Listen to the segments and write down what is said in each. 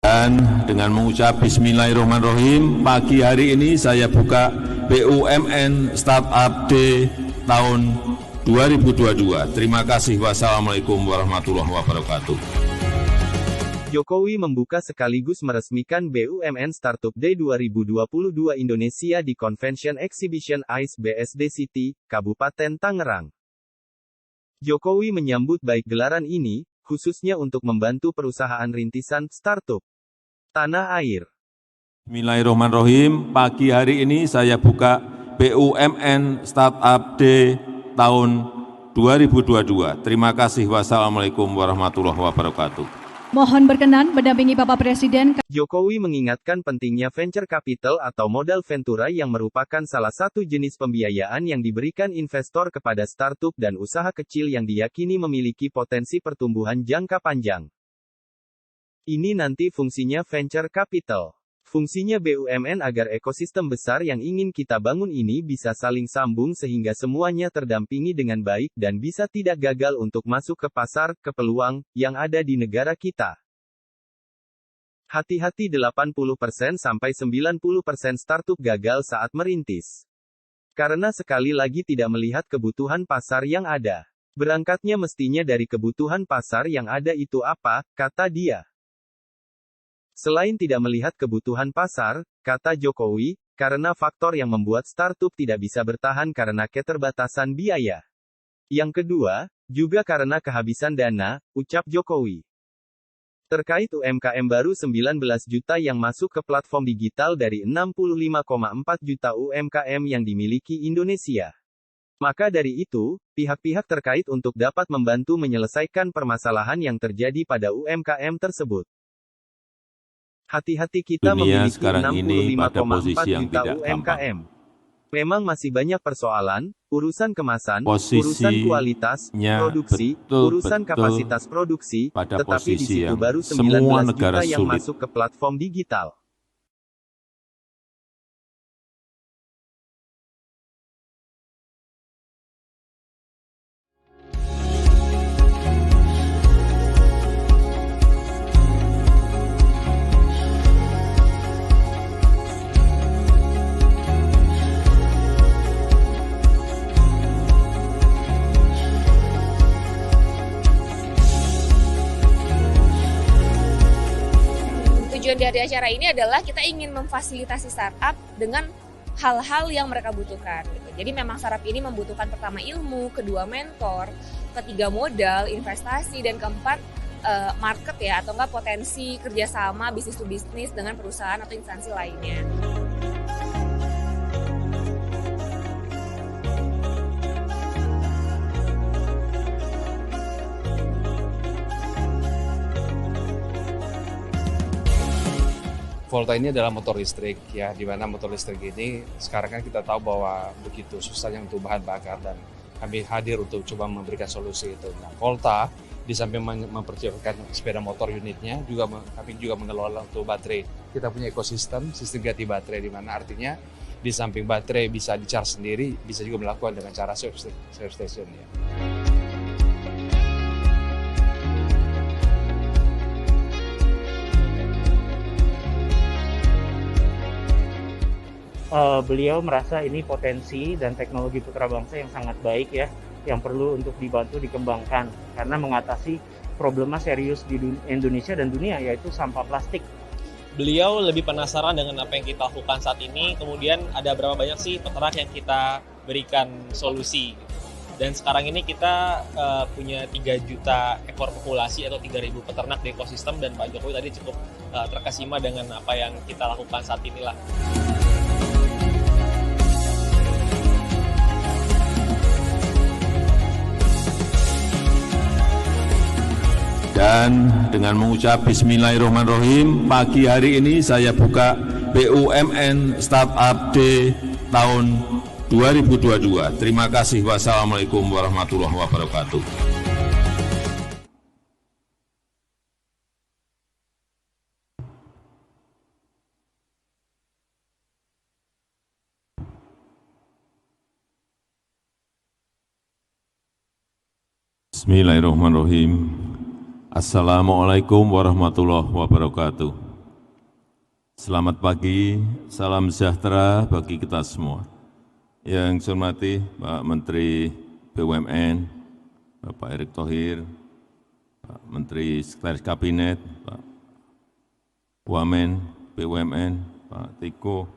Dan dengan mengucap Bismillahirrahmanirrahim, pagi hari ini saya buka BUMN Startup Day tahun 2022. Terima kasih. Wassalamualaikum warahmatullahi wabarakatuh. Jokowi membuka sekaligus meresmikan BUMN Startup Day 2022 Indonesia di Convention Exhibition ICE BSD City, Kabupaten Tangerang. Jokowi menyambut baik gelaran ini, khususnya untuk membantu perusahaan rintisan startup tanah air. Bismillahirrahmanirrahim, pagi hari ini saya buka BUMN Startup Day tahun 2022. Terima kasih. Wassalamualaikum warahmatullahi wabarakatuh. Mohon berkenan mendampingi Bapak Presiden. Jokowi mengingatkan pentingnya venture capital atau modal ventura yang merupakan salah satu jenis pembiayaan yang diberikan investor kepada startup dan usaha kecil yang diyakini memiliki potensi pertumbuhan jangka panjang. Ini nanti fungsinya venture capital. Fungsinya BUMN agar ekosistem besar yang ingin kita bangun ini bisa saling sambung sehingga semuanya terdampingi dengan baik dan bisa tidak gagal untuk masuk ke pasar, ke peluang yang ada di negara kita. Hati-hati 80% sampai 90% startup gagal saat merintis. Karena sekali lagi tidak melihat kebutuhan pasar yang ada. Berangkatnya mestinya dari kebutuhan pasar yang ada itu apa, kata dia. Selain tidak melihat kebutuhan pasar, kata Jokowi, karena faktor yang membuat startup tidak bisa bertahan karena keterbatasan biaya. Yang kedua, juga karena kehabisan dana, ucap Jokowi. Terkait UMKM baru 19 juta yang masuk ke platform digital dari 65,4 juta UMKM yang dimiliki Indonesia. Maka dari itu, pihak-pihak terkait untuk dapat membantu menyelesaikan permasalahan yang terjadi pada UMKM tersebut. Hati-hati kita Dunia memiliki sekarang ini pada 65,4 posisi yang juta tidak UMKM. Memang masih banyak persoalan, urusan kemasan, Posisinya urusan kualitas, produksi, urusan kapasitas produksi, pada tetapi di posisi situ yang baru semua 19 negara juta yang sulit. masuk ke platform digital. Tujuan dari acara ini adalah kita ingin memfasilitasi startup dengan hal-hal yang mereka butuhkan. Gitu. Jadi memang startup ini membutuhkan pertama ilmu, kedua mentor, ketiga modal, investasi, dan keempat market ya, atau enggak potensi kerjasama bisnis to bisnis dengan perusahaan atau instansi lainnya. Volta ini adalah motor listrik ya, di mana motor listrik ini sekarang kan kita tahu bahwa begitu susahnya untuk bahan bakar dan kami hadir untuk coba memberikan solusi itu. Nah, Volta di samping mempersiapkan sepeda motor unitnya, kami juga mengelola untuk baterai. Kita punya ekosistem sistem ganti baterai di mana artinya di samping baterai bisa di-charge sendiri, bisa juga melakukan dengan cara self station ya. Beliau merasa ini potensi dan teknologi putra bangsa yang sangat baik ya, yang perlu untuk dibantu dikembangkan karena mengatasi problema serius di Indonesia dan dunia, yaitu sampah plastik. Beliau lebih penasaran dengan apa yang kita lakukan saat ini, kemudian ada berapa banyak sih peternak yang kita berikan solusi. Dan sekarang ini kita punya 3 juta ekor populasi atau 3.000 peternak di ekosistem, dan Pak Jokowi tadi cukup terkesima dengan apa yang kita lakukan saat inilah. Dan dengan mengucap Bismillahirrahmanirrahim, pagi hari ini saya buka BUMN Startup Day tahun 2022. Terima kasih. Wassalamualaikum warahmatullahi wabarakatuh. Bismillahirrahmanirrahim. Assalamualaikum warahmatullahi wabarakatuh. Selamat pagi, salam sejahtera bagi kita semua. Yang saya hormati Pak Menteri BUMN, Bapak Erick Thohir, Pak Menteri Sekretaris Kabinet, Pak Wamen BUMN, Pak Tiko.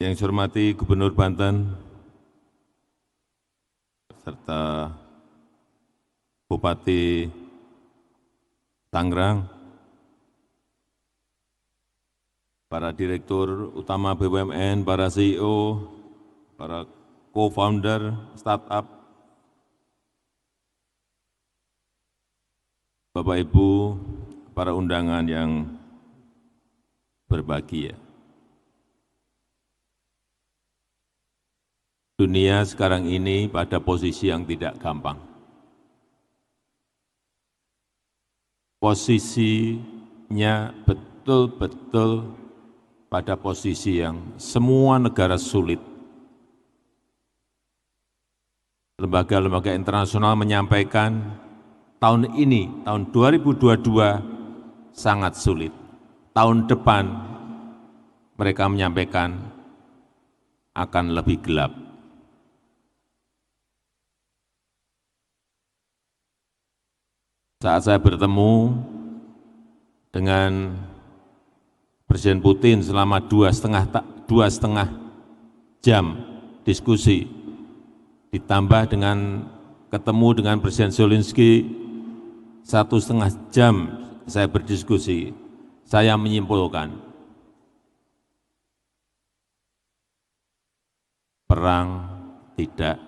Yang saya hormati Gubernur Banten, serta Bupati Tangerang, para Direktur Utama BUMN, para CEO, para co-founder startup, Bapak Ibu, para undangan yang berbahagia. Dunia sekarang ini pada posisi yang tidak gampang. Posisinya betul-betul pada posisi yang semua negara sulit. Lembaga-lembaga internasional menyampaikan tahun ini, tahun 2022 sangat sulit. Tahun depan mereka menyampaikan akan lebih gelap. Saat saya bertemu dengan Presiden Putin selama 2,5 jam diskusi, ditambah dengan ketemu dengan Presiden Zelensky 1,5 jam saya berdiskusi, saya menyimpulkan perang tidak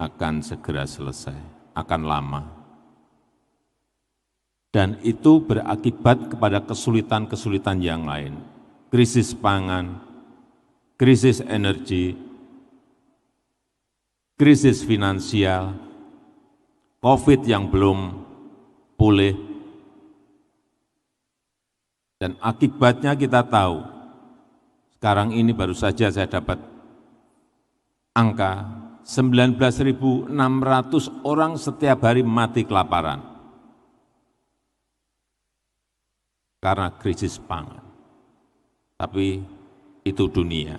akan segera selesai, akan lama. Dan itu berakibat kepada kesulitan-kesulitan yang lain. Krisis pangan, krisis energi, krisis finansial, COVID yang belum pulih, dan akibatnya kita tahu. Sekarang ini baru saja saya dapat angka 19.600 orang setiap hari mati kelaparan karena krisis pangan. Tapi itu dunia.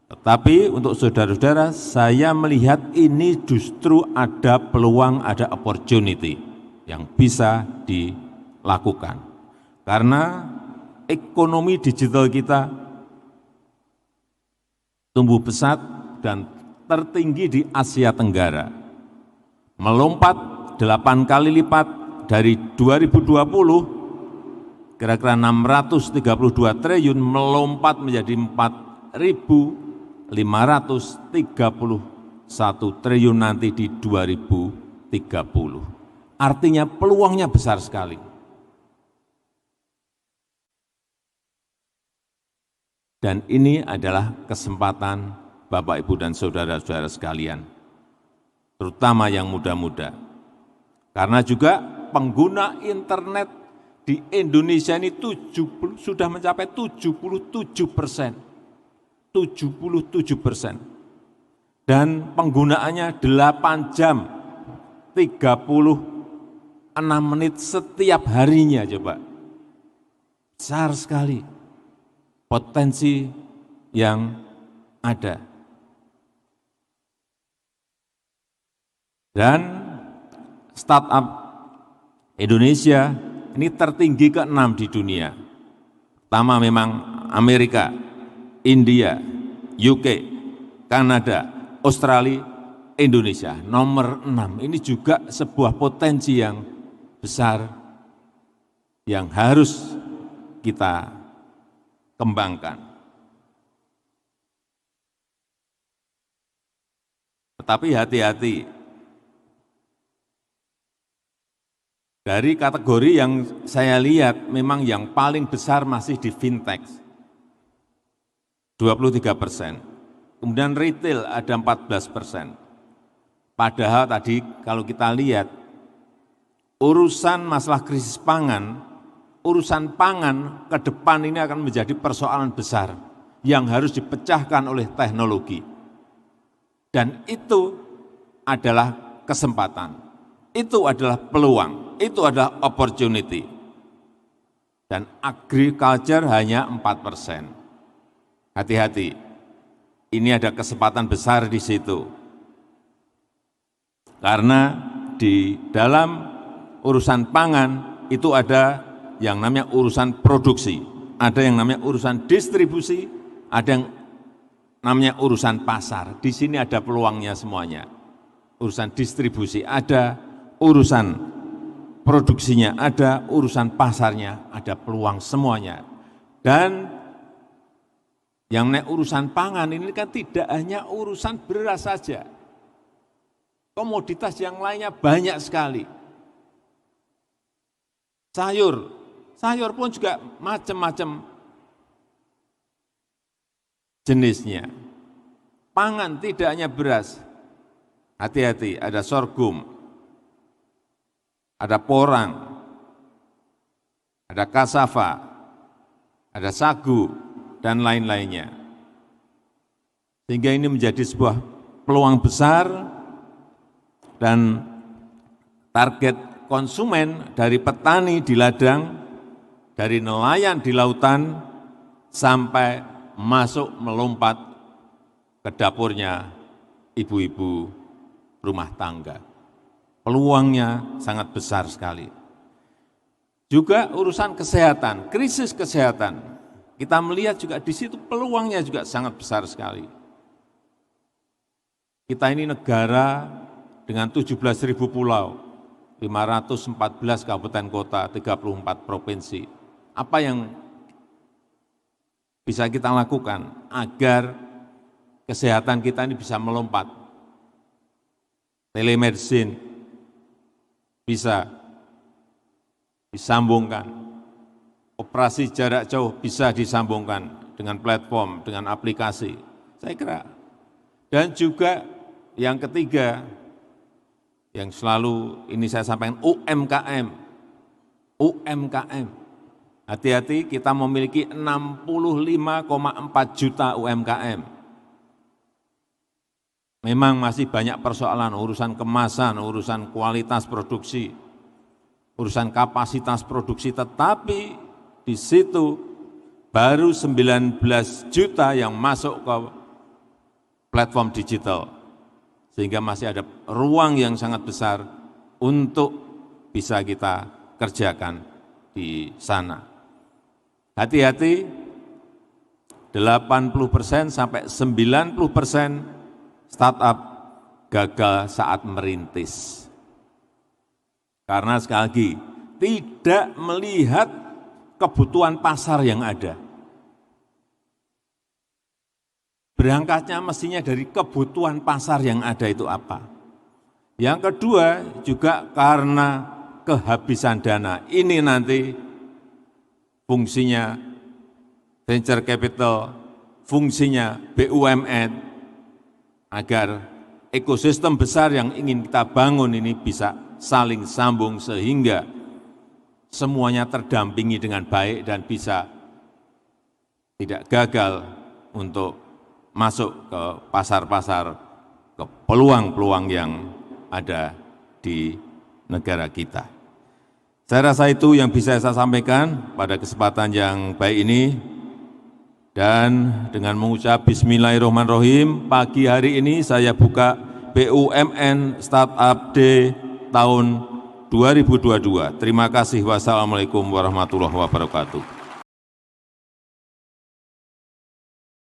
Tetapi untuk saudara-saudara, saya melihat ini justru ada peluang, ada opportunity yang bisa dilakukan. Karena ekonomi digital kita tumbuh pesat dan tertinggi di Asia Tenggara. Melompat 8 kali lipat dari 2020, kira-kira 632 triliun melompat menjadi 4.531 triliun nanti di 2030. Artinya peluangnya besar sekali. Dan ini adalah kesempatan Bapak, Ibu, dan saudara-saudara sekalian, terutama yang muda-muda. Karena juga pengguna internet di Indonesia ini sudah mencapai 77%. 77%. Dan penggunaannya 8 jam 36 menit setiap harinya, coba. Besar sekali potensi yang ada. Dan startup Indonesia ini tertinggi ke-6 di dunia. Pertama memang Amerika, India, UK, Kanada, Australia, Indonesia. Nomor 6, ini juga sebuah potensi yang besar yang harus kita kembangkan. Tetapi hati-hati. Dari kategori yang saya lihat memang yang paling besar masih di fintech, 23%. Kemudian retail ada 14%. Padahal tadi kalau kita lihat urusan masalah krisis pangan, urusan pangan ke depan ini akan menjadi persoalan besar yang harus dipecahkan oleh teknologi. Dan itu adalah kesempatan, itu adalah peluang, itu adalah opportunity. dan agriculture hanya 4%. Hati-hati, ini ada kesempatan besar di situ. Karena di dalam urusan pangan itu ada yang namanya urusan produksi, ada yang namanya urusan distribusi, ada yang namanya urusan pasar. Di sini ada peluangnya semuanya. Urusan distribusi ada, urusan produksinya ada, urusan pasarnya ada, peluang semuanya. Dan yang namanya urusan pangan ini kan tidak hanya urusan beras saja. Komoditas yang lainnya banyak sekali. Sayur pun juga macam-macam jenisnya. Pangan tidak hanya beras. Hati-hati, ada sorghum, ada porang, ada kasava, ada sagu, dan lain-lainnya. Sehingga ini menjadi sebuah peluang besar dan target konsumen dari petani di ladang, dari nelayan di lautan, sampai masuk melompat ke dapurnya ibu-ibu rumah tangga. Peluangnya sangat besar sekali. Juga urusan kesehatan, krisis kesehatan. Kita melihat juga di situ peluangnya juga sangat besar sekali. Kita ini negara dengan 17.000 pulau, 514 kabupaten kota, 34 provinsi. Apa yang bisa kita lakukan agar kesehatan kita ini bisa melompat? Telemedicine bisa disambungkan, operasi jarak jauh bisa disambungkan dengan platform, dengan aplikasi, saya kira. Dan juga yang ketiga, yang selalu ini saya sampaikan, UMKM. Hati-hati, kita memiliki 65,4 juta UMKM. Memang masih banyak persoalan, urusan kemasan, urusan kualitas produksi, urusan kapasitas produksi, tetapi di situ baru 19 juta yang masuk ke platform digital. Sehingga masih ada ruang yang sangat besar untuk bisa kita kerjakan di sana. Hati-hati, 80% sampai 90% startup gagal saat merintis. Karena sekali lagi, tidak melihat kebutuhan pasar yang ada. Berangkatnya mestinya dari kebutuhan pasar yang ada itu apa. Yang kedua juga karena kehabisan dana. Ini nanti fungsinya venture capital, fungsinya BUMN, agar ekosistem besar yang ingin kita bangun ini bisa saling sambung sehingga semuanya terdampingi dengan baik dan bisa tidak gagal untuk masuk ke pasar-pasar, ke peluang-peluang yang ada di negara kita. Saya rasa itu yang bisa saya sampaikan pada kesempatan yang baik ini. Dan dengan mengucap Bismillahirrahmanirrahim, pagi hari ini saya buka BUMN Startup Day tahun 2022. Terima kasih. Wassalamualaikum warahmatullahi wabarakatuh.